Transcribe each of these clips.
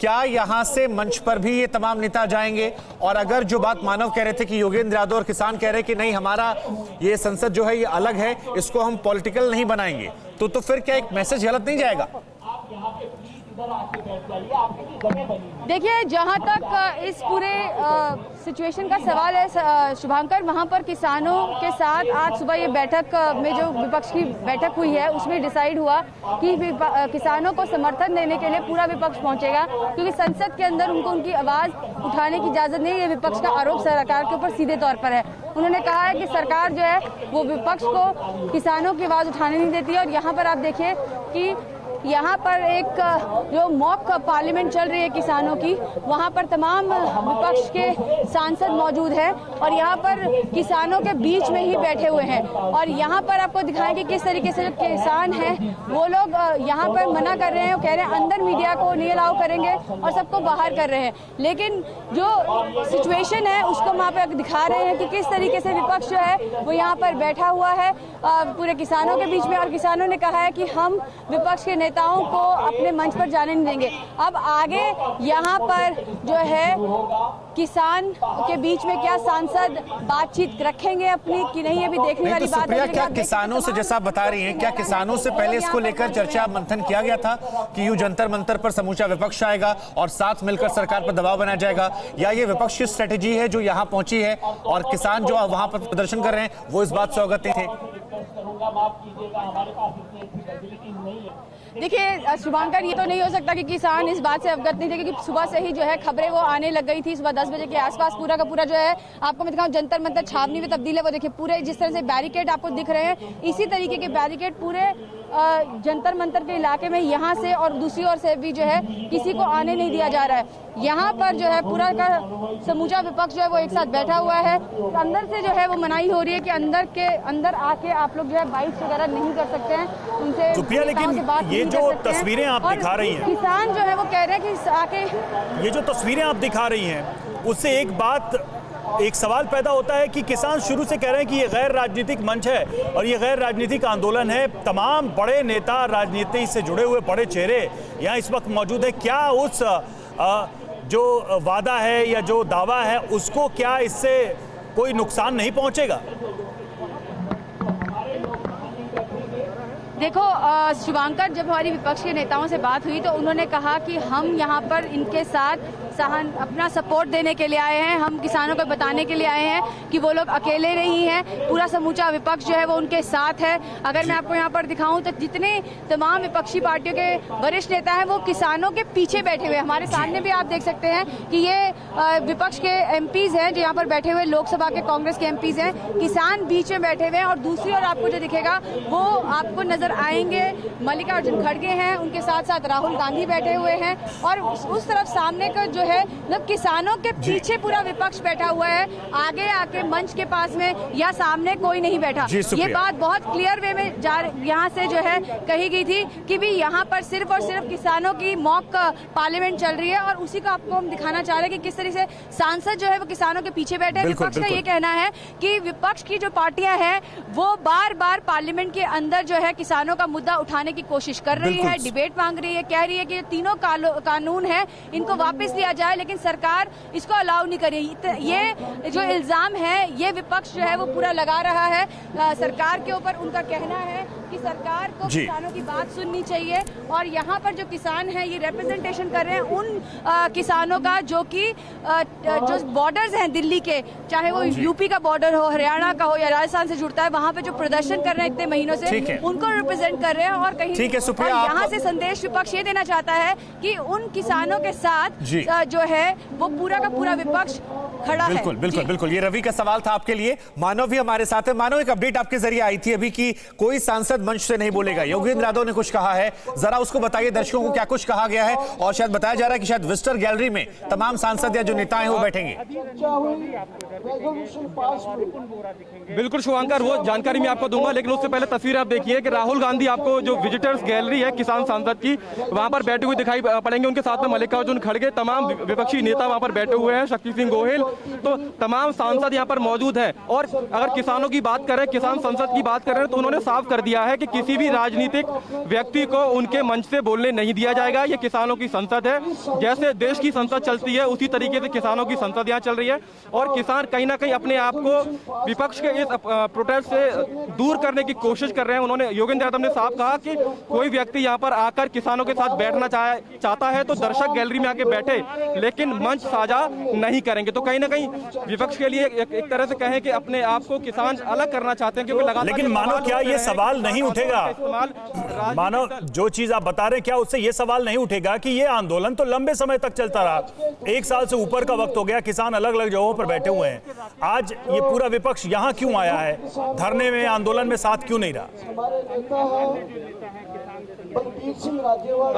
क्या यहां से मंच पर भी ये तमाम नेता जाएंगे? और अगर जो बात मानव कह रहे थे कि योगेंद्र यादव और किसान कह रहे हैं कि नहीं, हमारा ये संसद जो है ये अलग है, इसको हम पॉलिटिकल नहीं बनाएंगे, तो फिर क्या एक मैसेज गलत नहीं जाएगा? देखिए, जहां तक इस पूरे सिचुएशन का सवाल है शुभांकर, वहां पर किसानों के साथ आज सुबह ये बैठक में जो विपक्ष की बैठक हुई है उसमें डिसाइड हुआ कि किसानों को समर्थन देने के लिए पूरा विपक्ष पहुंचेगा, क्योंकि संसद के अंदर उनको उनकी आवाज उठाने की इजाजत नहीं है। ये विपक्ष का आरोप सरकार के ऊपर सीधे तौर पर है। उन्होंने कहा है कि सरकार जो है वो विपक्ष को किसानों की आवाज उठाने नहीं देती है। और यहाँ पर आप देखिए कि यहाँ पर एक जो मॉक पार्लियामेंट चल रही है किसानों की, वहाँ पर तमाम विपक्ष के सांसद मौजूद हैं और यहाँ पर किसानों के बीच में ही बैठे हुए हैं। और यहाँ पर आपको दिखाएंगे किस तरीके से जो किसान हैं वो लोग यहाँ पर मना कर रहे हैं, वो कह रहे हैं अंदर मीडिया को नहीं अलाउ करेंगे और सबको बाहर कर रहे हैं। लेकिन जो सिचुएशन है उसको वहाँ पर दिखा रहे हैं कि किस तरीके से विपक्ष जो है वो यहाँ पर बैठा हुआ है पूरे किसानों के बीच में। और किसानों ने कहा है कि हम विपक्ष के नेताओं को अपने मंच पर जाने नहीं देंगे। अब आगे यहाँ पर जो है किसान के बीच में क्या सांसद बातचीत रखेंगे अपनी कि नहीं, ये भी देखने वाली बात है। क्या किसानों से, जैसा आप बता रही हैं, क्या किसानों से पहले इसको लेकर चर्चा मंथन किया गया था कि यूं जंतर मंतर पर समूचा विपक्ष आएगा और साथ मिलकर सरकार पर दबाव बनाया जाएगा, या ये विपक्ष की स्ट्रेटेजी है जो यहाँ पहुंची है और किसान जो वहां पर प्रदर्शन कर रहे हैं वो इस बात से अवगत थे? देखिए शुभांकर, ये तो नहीं हो सकता कि किसान इस बात से अवगत नहीं थे, क्योंकि सुबह से ही जो है खबरें वो आने लग गई थी। सुबह 10 बजे के आसपास पूरा का पूरा जो है, आपको मैं दिखाऊं, जंतर मंतर छावनी में तब्दील है। वो देखिए पूरे जिस तरह से बैरिकेड आपको दिख रहे हैं, इसी तरीके के बैरिकेड पूरे जंतर मंतर के इलाके में यहाँ से और दूसरी ओर से भी जो है किसी को आने नहीं दिया जा रहा है। यहाँ पर जो है पूरा का समूचा विपक्ष जो है वो एक साथ बैठा हुआ है। अंदर से जो है वो मनाही हो रही है कि अंदर आके आप लोग जो है बाइट वगैरह नहीं कर सकते हैं, उनसे लेकिन ये जो तस्वीरें आप दिखा रही हैं, किसान जो है वो कह रहे हैं कि आके, ये जो तस्वीरें आप दिखा रही हैं उससे एक सवाल पैदा होता है कि किसान शुरू से कह रहे हैं कि ये गैर राजनीतिक मंच है और ये गैर राजनीतिक आंदोलन है। तमाम बड़े नेता, राजनीति से जुड़े हुए बड़े चेहरे यहाँ इस वक्त मौजूद है। क्या उस जो वादा है या जो दावा है उसको क्या इससे कोई नुकसान नहीं पहुंचेगा? देखो शुभांकर, जब हमारी विपक्ष के नेताओं से बात हुई तो उन्होंने कहा कि हम यहाँ पर इनके साथ अपना सपोर्ट देने के लिए आए हैं, हम किसानों को बताने के लिए आए हैं कि वो लोग अकेले नहीं हैं, पूरा समूचा विपक्ष जो है वो उनके साथ है। अगर मैं आपको यहाँ पर दिखाऊं तो जितने तमाम विपक्षी पार्टियों के वरिष्ठ नेता हैं वो किसानों के पीछे बैठे हुए हैं। हमारे सामने भी आप देख सकते हैं कि ये विपक्ष के एमपीज हैं जो यहाँ पर बैठे हुए, लोकसभा के कांग्रेस के एमपीज हैं, किसान बीच में बैठे हुए हैं। और दूसरी ओर आपको जो दिखेगा वो आपको नजर आएंगे मल्लिकार्जुन खड़गे हैं, उनके साथ साथ राहुल गांधी बैठे हुए हैं और उस तरफ सामने का जो है मतलब किसानों के पीछे पूरा विपक्ष बैठा हुआ है। आगे आके मंच के पास में या सामने कोई नहीं बैठा। ये बात बहुत क्लियर वे में यहाँ से जो है कही गई थी कि भी यहाँ पर सिर्फ और सिर्फ किसानों की मॉक पार्लियामेंट चल रही है और उसी को आपको हम दिखाना चाह रहे हैं कि किस तरह से सांसद जो है वो किसानों के पीछे बैठे हैं। विपक्ष का ये कहना है कि विपक्ष की जो पार्टियां हैं वो बार बार पार्लियामेंट के अंदर जो है किसानों का मुद्दा उठाने की कोशिश कर रही है, डिबेट मांग रही है, कह रही है कि तीनों कानून है इनको वापस लिया जाए, लेकिन सरकार इसको अलाउ नहीं कर रही। ये जो इल्जाम है ये विपक्ष जो है वो पूरा लगा रहा है सरकार के ऊपर। उनका कहना है कि सरकार को किसानों की बात सुननी चाहिए और यहाँ पर जो किसान हैं ये रिप्रेजेंटेशन कर रहे हैं उन किसानों का जो कि जो बॉर्डर्स हैं दिल्ली के, चाहे वो यूपी का बॉर्डर हो, हरियाणा का हो या राजस्थान से जुड़ता है, वहाँ पे जो प्रदर्शन कर रहे हैं इतने महीनों से उनको रिप्रेजेंट कर रहे हैं। और कहीं यहाँ से संदेश विपक्ष ये देना चाहता है कि उन किसानों के साथ जो है वो पूरा का पूरा विपक्ष खड़ा है। बिल्कुल ये रवि का सवाल था आपके लिए। मानव भी हमारे साथ है। मानव, एक अपडेट आपके जरिए आई थी अभी कि कोई सांसद मंच से नहीं बोलेगा, योगेंद्र यादव ने कुछ कहा है, जरा उसको बताइए दर्शकों को क्या कुछ कहा गया है। और शायद बताया जा रहा है कि शायद विजिटर गैलरी में तमाम सांसद या जो नेता हैं वो बैठेंगे। बिल्कुल शुभांकर, वो जानकारी मैं आपको दूंगा, लेकिन उससे पहले तस्वीर आप देखिए कि राहुल गांधी आपको जो विजिटर्स गैलरी है किसान सांसद की वहां पर बैठे हुए दिखाई पड़ेंगे। उनके साथ में मल्लिकार्जुन खड़गे, तमाम विपक्षी नेता वहां पर बैठे हुए हैं, शक्ति सिंह गोहिल, तो तमाम सांसद यहां पर मौजूद हैं। और अगर किसानों की बात करें, किसान संसद की बात करें तो उन्होंने साफ कर दिया है कि किसी भी राजनीतिक व्यक्ति को उनके मंच से बोलने नहीं दिया जाएगा। ये किसानों की संसद है, जैसे देश की संसद चलती है उसी तरीके से किसानों की संसद यहाँ चल रही है और किसान कहीं ना कहीं अपने आप को विपक्ष के इस प्रोटेस्ट से दूर करने की कोशिश कर रहे हैं। उन्होंने योगेंद्र यादव ने साफ कहा कि कोई व्यक्ति यहाँ पर आकर किसानों के साथ बैठना चाहता है तो दर्शक गैलरी में आके बैठे, लेकिन मंच साझा नहीं करेंगे। तो कहीं ना कहीं विपक्ष के लिए एक तरह से कहें कि अपने आप को किसान अलग करना चाहते हैं, क्योंकि लगातार लेकिन मानो क्या ये सवाल नहीं उठेगा, मानो जो चीज आप बता रहे हैं क्या उससे ये सवाल नहीं उठेगा कि ये आंदोलन तो लंबे समय तक चलता रहा, 1 साल से ऊपर का वक्त हो गया, किसान अलग अलग जगहों पर बैठे हुए हैं, आज ये पूरा विपक्ष यहां क्यों आया है, धरने में आंदोलन में साथ क्यों नहीं रहा?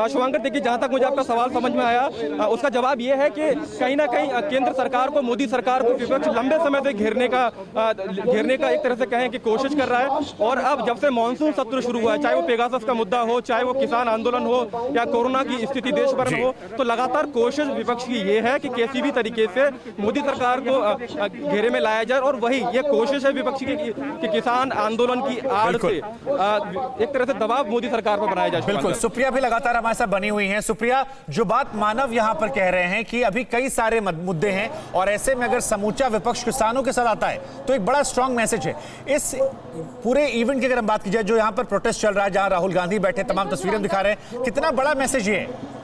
शुभंकर, देखिए जहां तक मुझे आपका सवाल समझ में आया उसका जवाब यह है कि कहीं ना कहीं केंद्र सरकार को, मोदी सरकार को विपक्ष लंबे समय से घेरने का एक तरह से कहें कि कोशिश कर रहा है। और अब जब से मानसून सत्र शुरू हुआ है, चाहे वो पेगासस का मुद्दा हो, चाहे वो किसान आंदोलन हो या कोरोना की स्थिति देश भर में हो, तो लगातार कोशिश विपक्ष की ये है कि किसी भी तरीके से मोदी सरकार को घेरे में लाया जाए। और वही ये कोशिश है विपक्ष की कि किसान आंदोलन की आड़ से एक तरह से दबाव मोदी सरकार पर बनाया जाए। बिल्कुल, सुप्रिया भी लगातार हमारे साथ बनी हुई हैं। सुप्रिया, जो बात मानव यहां पर कह रहे हैं कि अभी कई सारे मुद्दे हैं और ऐसे में अगर समूचा विपक्ष किसानों के साथ आता है तो एक बड़ा स्ट्रांग मैसेज है। इस पूरे इवेंट की अगर हम बात की जाए, जो यहां पर प्रोटेस्ट चल रहा है, जहां राहुल गांधी बैठे, तमाम तस्वीरें दिखा रहे हैं, कितना बड़ा मैसेज ये है?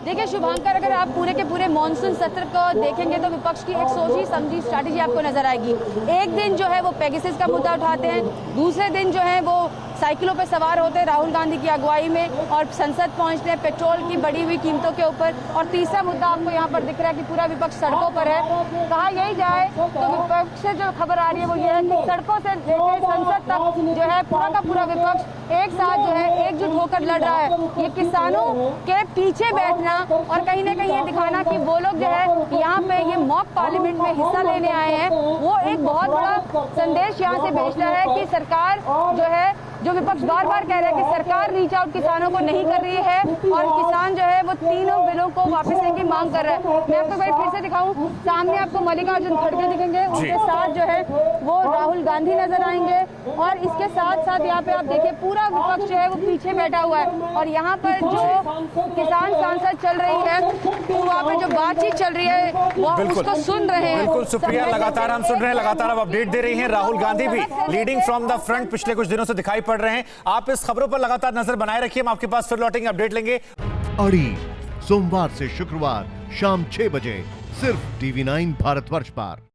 देखिए शुभांकर, अगर आप पूरे के पूरे मॉनसून सत्र को देखेंगे तो विपक्ष की एक सोची समझी स्ट्रैटेजी आपको नजर आएगी। एक दिन जो है वो पेगासस का मुद्दा उठाते हैं, दूसरे दिन जो है वो साइकिलों पे सवार होते हैं राहुल गांधी की अगुवाई में और संसद पहुंचते हैं पेट्रोल की बढ़ी हुई कीमतों के ऊपर। और तीसरा मुद्दा आपको यहाँ पर दिख रहा है कि पूरा विपक्ष सड़कों पर है। कहा यही जाए तो विपक्ष से जो खबर आ रही है वो ये है कि सड़कों से लेकर संसद तक जो है पूरा का पूरा विपक्ष एक साथ जो है एकजुट होकर लड़ रहा है। ये किसानों के पीछे बैठना और कहीं ना कहीं ये दिखाना कि वो लोग जो है यहाँ पे ये मॉक पार्लियामेंट में हिस्सा लेने आए हैं, वो एक बहुत बड़ा संदेश यहाँ से भेज रहा है कि सरकार जो है, जो विपक्ष बार बार कह रहा है कि सरकार रीच आउट किसानों को नहीं कर रही है और किसान जो है वो तीनों बिलों को वापस लेने की मांग कर रहा है। मैं आपको फिर से दिखाऊं, सामने आपको मल्लिकार्जुन खड़गे दिखेंगे, उनके साथ जो है वो राहुल गांधी नजर आएंगे और इसके साथ साथ यहाँ पे आप देखिए पूरा विपक्ष जो है वो पीछे बैठा हुआ है। और यहाँ पर जो किसान सांसद चल रही है तो वहाँ पे जो बातचीत चल रही है वो उसको सुन रहे हैं। बिल्कुल सुप्रिया, लगातार हम सुन रहे हैं, लगातार अब अपडेट दे रही हैं। राहुल गांधी भी लीडिंग फ्रॉम द फ्रंट पिछले कुछ दिनों से दिखाई पड़ रहे हैं। आप इस खबरों पर लगातार नजर बनाए रखिए, हम आपके पास फिर लौटेंगे, अपडेट लेंगे। अड़ी सोमवार से शुक्रवार शाम 6 बजे सिर्फ TV9 भारतवर्ष पर।